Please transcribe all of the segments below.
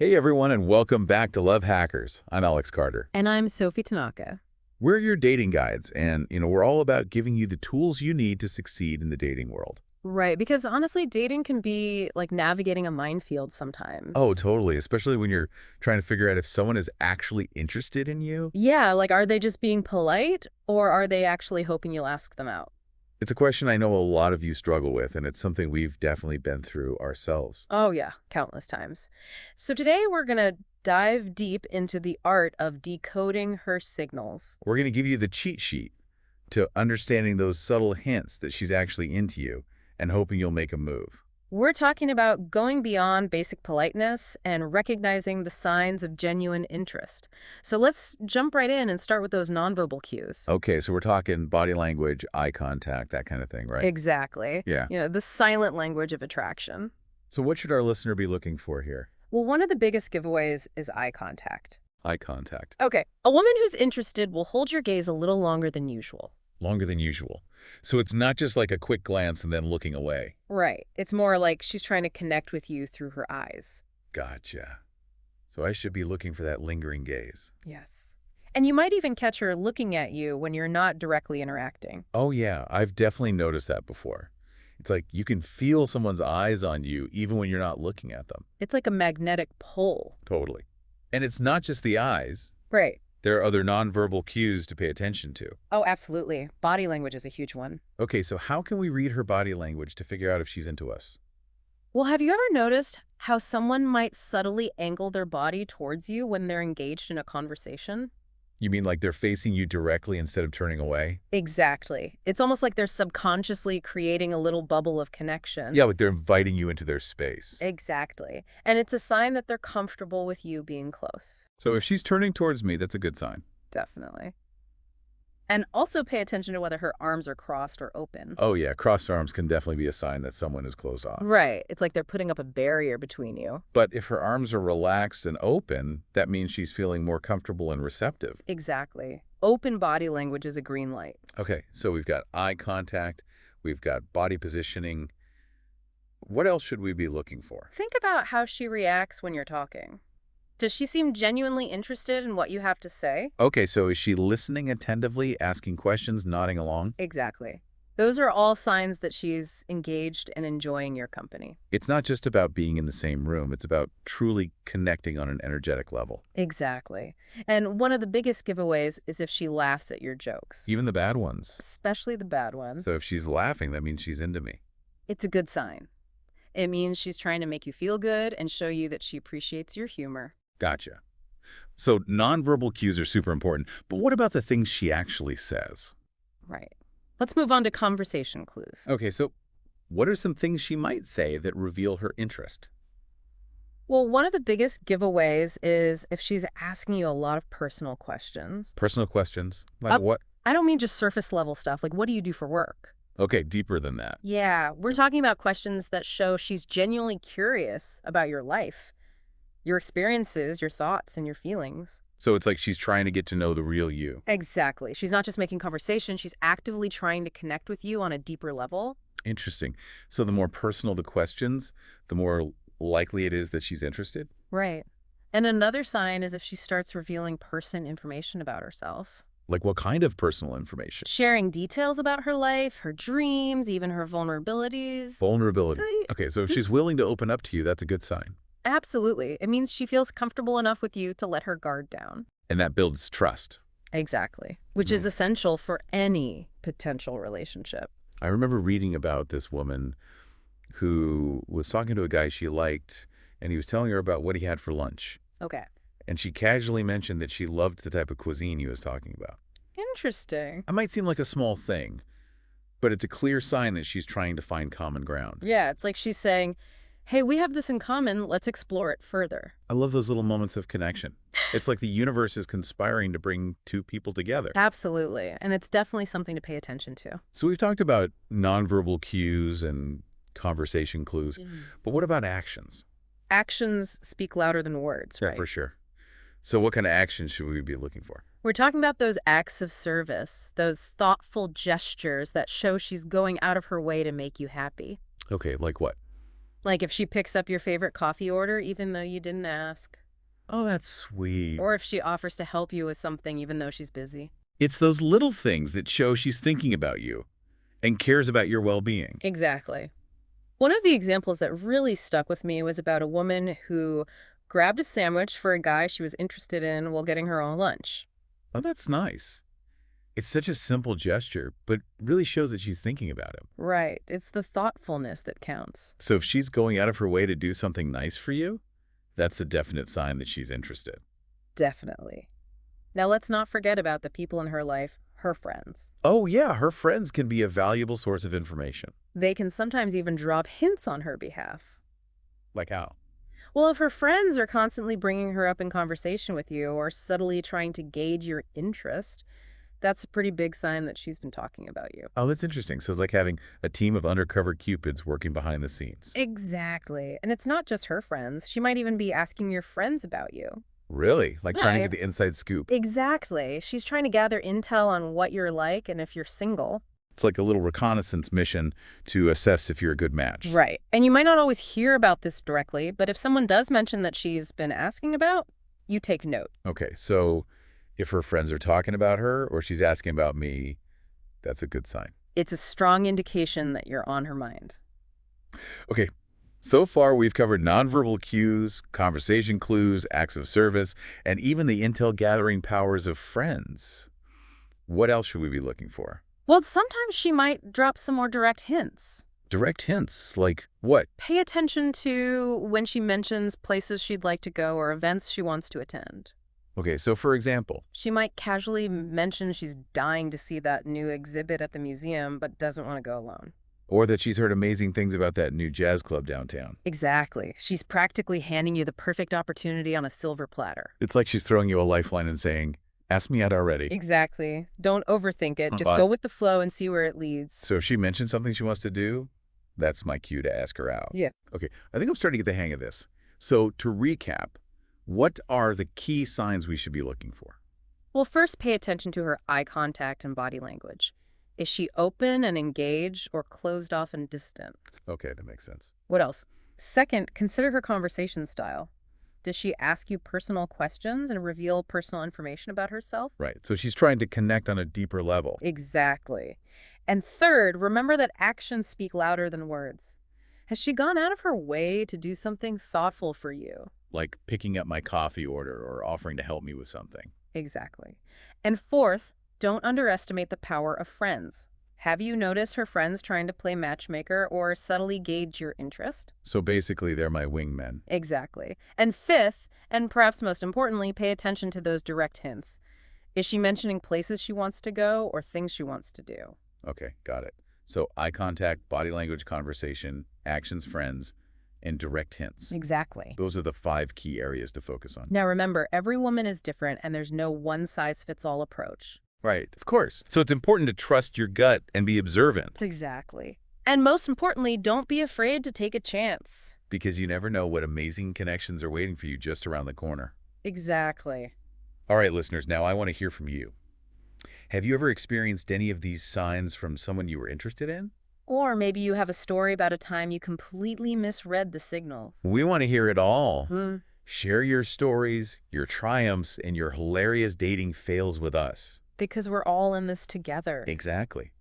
Hey everyone, and welcome back to Love Hackers. I'm Alex Carter. And I'm Sophie Tanaka. We're your dating guides, and we're all about giving you the tools you need to succeed in the dating world. Right, because honestly, dating can be like navigating a minefield sometimes. Oh, totally, especially when you're trying to figure out if someone is actually interested in you. Yeah, like are they just being polite or are they actually hoping you'll ask them out? It's a question I know a lot of you struggle with, and it's something we've definitely been through ourselves. Oh, yeah, countless times. So today we're going to dive deep into the art of decoding her signals. We're going to give you the cheat sheet to understanding those subtle hints that she's actually into you and hoping you'll make a move. We're talking about going beyond basic politeness and recognizing the signs of genuine interest. So let's jump right in and start with those nonverbal cues. Okay, so we're talking body language, eye contact, that kind of thing, right? Exactly. Yeah. The silent language of attraction. So what should our listener be looking for here? Well, one of the biggest giveaways is eye contact. Eye contact. Okay, a woman who's interested will hold your gaze a little longer than usual. Longer than usual. So it's not just like a quick glance and then looking away. Right. It's more like she's trying to connect with you through her eyes. Gotcha. So I should be looking for that lingering gaze. Yes. And you might even catch her looking at you when you're not directly interacting. Oh yeah, I've definitely noticed that before. It's like you can feel someone's eyes on you even when you're not looking at them. It's like a magnetic pull. Totally. And it's not just the eyes. Right. There are other nonverbal cues to pay attention to. Oh, absolutely. Body language is a huge one. Okay, so how can we read her body language to figure out if she's into us? Well, have you ever noticed how someone might subtly angle their body towards you when they're engaged in a conversation? You mean like they're facing you directly instead of turning away? Exactly. It's almost like they're subconsciously creating a little bubble of connection. Yeah, like they're inviting you into their space. Exactly. And it's a sign that they're comfortable with you being close. So if she's turning towards me, that's a good sign. Definitely. And also pay attention to whether her arms are crossed or open. Oh yeah, crossed arms can definitely be a sign that someone is closed off. Right. It's like they're putting up a barrier between you. But if her arms are relaxed and open, that means she's feeling more comfortable and receptive. Exactly. Open body language is a green light. Okay, so we've got eye contact, we've got body positioning. What else should we be looking for? Think about how she reacts when you're talking. Does she seem genuinely interested in what you have to say? Okay, so is she listening attentively, asking questions, nodding along? Exactly. Those are all signs that she's engaged and enjoying your company. It's not just about being in the same room. It's about truly connecting on an energetic level. Exactly. And one of the biggest giveaways is if she laughs at your jokes. Even the bad ones. Especially the bad ones. So if she's laughing, that means she's into me. It's a good sign. It means she's trying to make you feel good and show you that she appreciates your humor. Gotcha. So nonverbal cues are super important, but what about the things she actually says? Right. Let's move on to conversation clues. Okay, so what are some things she might say that reveal her interest? Well, one of the biggest giveaways is if she's asking you a lot of personal questions. Personal questions? Like what? I don't mean just surface level stuff, like what do you do for work? Okay, deeper than that. Yeah, we're talking about questions that show she's genuinely curious about your life, your experiences, your thoughts, and your feelings. So it's like she's trying to get to know the real you. Exactly. She's not just making conversation, she's actively trying to connect with you on a deeper level. Interesting. So the more personal the questions, the more likely it is that she's interested? Right. And another sign is if she starts revealing personal information about herself. Like what kind of personal information? Sharing details about her life, her dreams, even her vulnerabilities. Vulnerability. Okay, so if she's willing to open up to you, that's a good sign. Absolutely. It means she feels comfortable enough with you to let her guard down. And that builds trust. Exactly. Which is essential for any potential relationship. I remember reading about this woman who was talking to a guy she liked, and he was telling her about what he had for lunch. Okay. And she casually mentioned that she loved the type of cuisine he was talking about. Interesting. It might seem like a small thing, but it's a clear sign that she's trying to find common ground. Yeah, it's like she's saying, hey, we have this in common. Let's explore it further. I love those little moments of connection. It's like the universe is conspiring to bring two people together. Absolutely. And it's definitely something to pay attention to. So we've talked about nonverbal cues and conversation clues, but what about actions? Actions speak louder than words, Yeah, right? for sure. So what kind of actions should we be looking for? We're talking about those acts of service, those thoughtful gestures that show she's going out of her way to make you happy. Okay, like what? Like if she picks up your favorite coffee order even though you didn't ask. Oh, that's sweet. Or if she offers to help you with something even though she's busy. It's those little things that show she's thinking about you and cares about your well-being. Exactly. One of the examples that really stuck with me was about a woman who grabbed a sandwich for a guy she was interested in while getting her own lunch. Oh, that's nice. It's such a simple gesture, but really shows that she's thinking about him. Right. It's the thoughtfulness that counts. So if she's going out of her way to do something nice for you, that's a definite sign that she's interested. Definitely. Now let's not forget about the people in her life, her friends. Oh, yeah, her friends can be a valuable source of information. They can sometimes even drop hints on her behalf. Like how? Well, if her friends are constantly bringing her up in conversation with you or subtly trying to gauge your interest, that's a pretty big sign that she's been talking about you. Oh, that's interesting. So it's like having a team of undercover cupids working behind the scenes. Exactly. And it's not just her friends. She might even be asking your friends about you. Really? Like trying to Yeah, get the inside scoop. exactly. She's trying to gather intel on what you're like and if you're single. It's like a little reconnaissance mission to assess if you're a good match. Right. And you might not always hear about this directly, but if someone does mention that she's been asking about, you take note. Okay, so if her friends are talking about her or she's asking about me, that's a good sign. It's a strong indication that you're on her mind. Okay, so far we've covered nonverbal cues, conversation clues, acts of service, and even the intel gathering powers of friends. What else should we be looking for? Well, sometimes she might drop some more direct hints. Direct hints, like what? Pay attention to when she mentions places she'd like to go or events she wants to attend. Okay, so for example, She might casually mention she's dying to see that new exhibit at the museum, but doesn't want to go alone. or that she's heard amazing things about that new jazz club downtown. Exactly. She's practically handing you the perfect opportunity on a silver platter. It's like she's throwing you a lifeline and saying, ask me out already. Exactly. Don't overthink it. Just But- go with the flow and see where it leads. So if she mentions something she wants to do, that's my cue to ask her out. Yeah. Okay, I think I'm starting to get the hang of this. So to recap, what are the key signs we should be looking for? Well, first pay attention to her eye contact and body language. Is she open and engaged or closed off and distant? Okay, that makes sense. What else? Second, consider her conversation style. Does she ask you personal questions and reveal personal information about herself? Right, so she's trying to connect on a deeper level. Exactly. And third, remember that actions speak louder than words. Has she gone out of her way to do something thoughtful for you? Like picking up my coffee order or offering to help me with something. Exactly. And fourth, don't underestimate the power of friends. Have you noticed her friends trying to play matchmaker or subtly gauge your interest? So basically, they're my wingmen. Exactly. And fifth, and perhaps most importantly, pay attention to those direct hints. Is she mentioning places she wants to go or things she wants to do? Okay, got it. So eye contact, body language, conversation, actions, friends, and direct hints. Exactly. Those are the 5 key areas to focus on. Now remember, every woman is different and there's no one-size-fits-all approach. Right, of course. So it's important to trust your gut and be observant Exactly. And most importantly, don't be afraid to take a chance. because you never know what amazing connections are waiting for you just around the corner. Exactly. All right, listeners, now I want to hear from you. Have you ever experienced any of these signs from someone you were interested in? Or maybe you have a story about a time you completely misread the signals. We want to hear it all. Hmm. Share your stories, your triumphs, and your hilarious dating fails with us. Because we're all in this together. Exactly.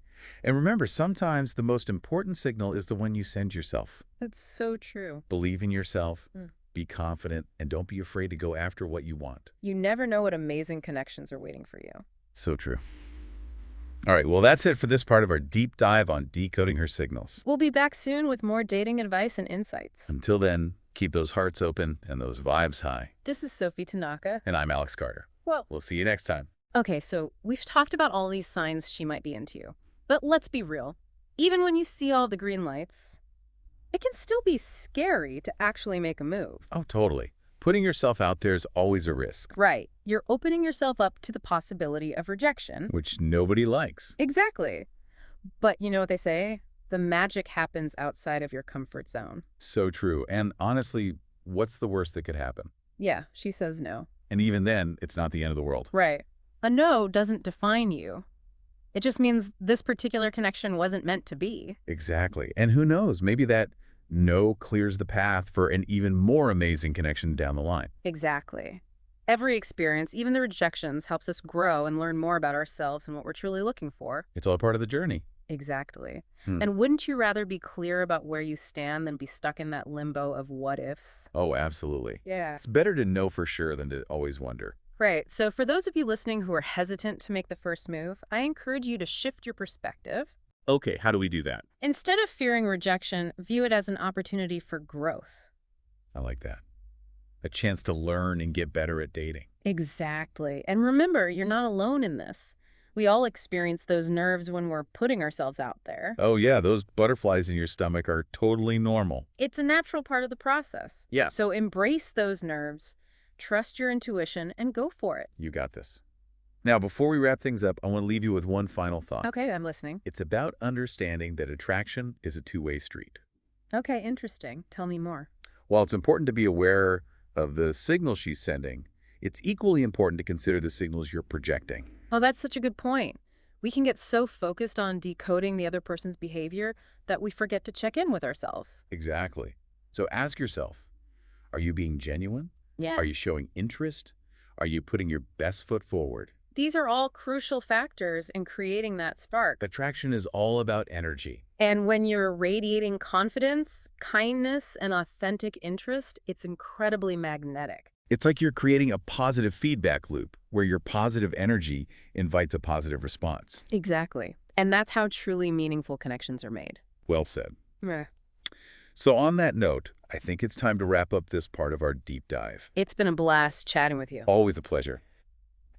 And remember, sometimes the most important signal is the one you send yourself. That's so true. Believe in yourself, Mm. be confident, and don't be afraid to go after what you want. You never know what amazing connections are waiting for you. So true. All right, well, that's it for this part of our deep dive on decoding her signals. We'll be back soon with more dating advice and insights. Until then, keep those hearts open and those vibes high. This is Sophie Tanaka. And I'm Alex Carter. Well, We'll see you next time. okay, so we've talked about all these signs she might be into you. But let's be real. Even when you see all the green lights, it can still be scary to actually make a move. Oh, totally. Putting yourself out there is always a risk, Right. You're opening yourself up to the possibility of rejection. which nobody likes. Exactly. But you know what they say? The magic happens outside of your comfort zone. So true. And honestly, what's the worst that could happen? Yeah, she says no. And even then, it's not the end of the world. Right. A no doesn't define you. It just means this particular connection wasn't meant to be. Exactly. And who knows, maybe that No clears the path for an even more amazing connection down the line. Exactly. Every experience, even the rejections, helps us grow and learn more about ourselves and what we're truly looking for. It's all part of the journey. Exactly. Hmm. And wouldn't you rather be clear about where you stand than be stuck in that limbo of what ifs? Oh, absolutely. Yeah. It's better to know for sure than to always wonder. Right. So for those of you listening who are hesitant to make the first move, I encourage you to shift your perspective. Okay, how do we do that? Instead of fearing rejection, view it as an opportunity for growth. I like that. A chance to learn and get better at dating. Exactly. And remember, you're not alone in this. We all experience those nerves when we're putting ourselves out there. Oh yeah, those butterflies in your stomach are totally normal. It's a natural part of the process. Yeah. So embrace those nerves, trust your intuition, and go for it. You got this. Now, before we wrap things up, I want to leave you with one final thought. Okay, I'm listening. It's about understanding that attraction is a two-way street. Okay, interesting. Tell me more. While it's important to be aware of the signals she's sending, it's equally important to consider the signals you're projecting. Oh, that's such a good point. We can get so focused on decoding the other person's behavior that we forget to check in with ourselves. Exactly. So ask yourself, are you being genuine? Yeah. Are you showing interest? Are you putting your best foot forward? These are all crucial factors in creating that spark. Attraction is all about energy. And when you're radiating confidence, kindness, and authentic interest, it's incredibly magnetic. It's like you're creating a positive feedback loop where your positive energy invites a positive response. Exactly. And that's how truly meaningful connections are made. Well said. Meh. So on that note, I think it's time to wrap up this part of our deep dive. It's been a blast chatting with you. Always a pleasure.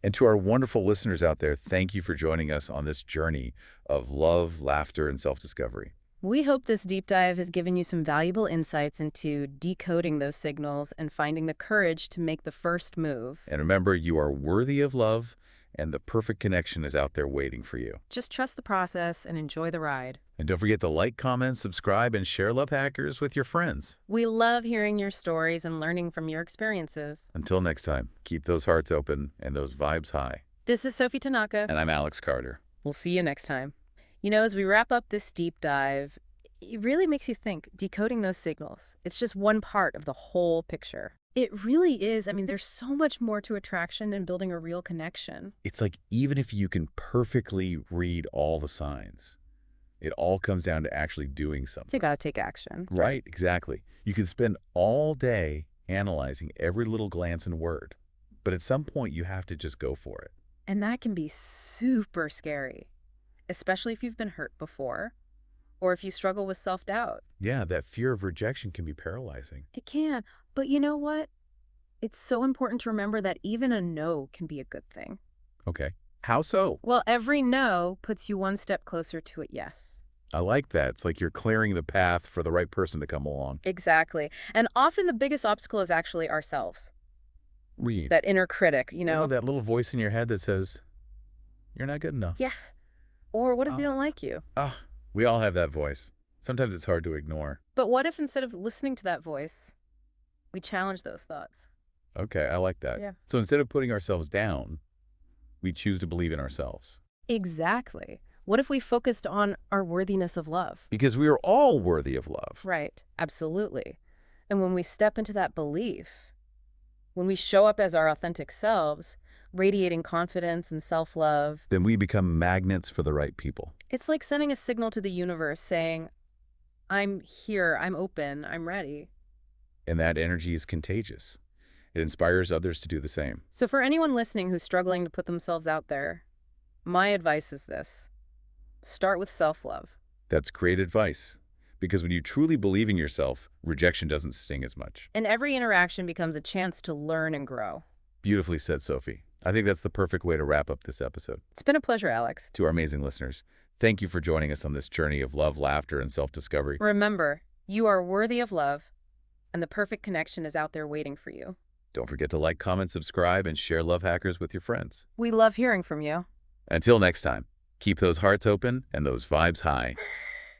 And to our wonderful listeners out there, thank you for joining us on this journey of love, laughter, and self-discovery. We hope this deep dive has given you some valuable insights into decoding those signals and finding the courage to make the first move. And remember, you are worthy of love, and the perfect connection is out there waiting for you. Just trust the process and enjoy the ride. And don't forget to like, comment, subscribe, and share Love Hackers with your friends. We love hearing your stories and learning from your experiences. Until next time, keep those hearts open and those vibes high. This is Sophie Tanaka. And I'm Alex Carter. We'll see you next time. You know, as we wrap up this deep dive, it really makes you think, decoding those signals. It's just one part of the whole picture. It really is. I mean, there's so much more to attraction and building a real connection. It's like even if you can perfectly read all the signs, it all comes down to actually doing something. You gotta take action. Right, exactly. You can spend all day analyzing every little glance and word, but at some point you have to just go for it. And that can be super scary, especially if you've been hurt before or if you struggle with self-doubt. Yeah, that fear of rejection can be paralyzing. It can, but you know what? It's so important to remember that even a no can be a good thing. Okay. How so? Well, every no puts you one step closer to a yes. I like that. It's like you're clearing the path for the right person to come along. Exactly. And often the biggest obstacle is actually ourselves. Read. That inner critic, you know. That little voice in your head that says, you're not good enough. Yeah. Or what if they don't like you? Oh, we all have that voice. Sometimes it's hard to ignore. But what if instead of listening to that voice, we challenge those thoughts? Okay, I like that. Yeah. So instead of putting ourselves down, we choose to believe in ourselves. Exactly. What if we focused on our worthiness of love? Because we are all worthy of love. Right. Absolutely. And when we step into that belief, when we show up as our authentic selves, radiating confidence and self-love, Then we become magnets for the right people. it's like sending a signal to the universe saying, I'm here, I'm open, I'm ready. And that energy is contagious. It inspires others to do the same. So for anyone listening who's struggling to put themselves out there, my advice is this. Start with self-love. That's great advice. Because when you truly believe in yourself, rejection doesn't sting as much. And every interaction becomes a chance to learn and grow. Beautifully said, Sophie. I think that's the perfect way to wrap up this episode. It's been a pleasure, Alex. To our amazing listeners, thank you for joining us on this journey of love, laughter, and self-discovery. Remember, you are worthy of love, and the perfect connection is out there waiting for you. Don't forget to like, comment, subscribe, and share Love Hackers with your friends. We love hearing from you. Until next time, keep those hearts open and those vibes high.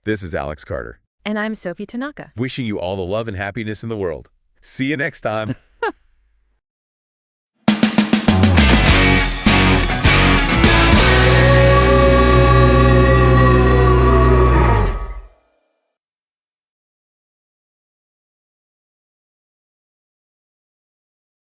This is Alex Carter, And I'm Sophie Tanaka. wishing you all the love and happiness in the world. See you next time.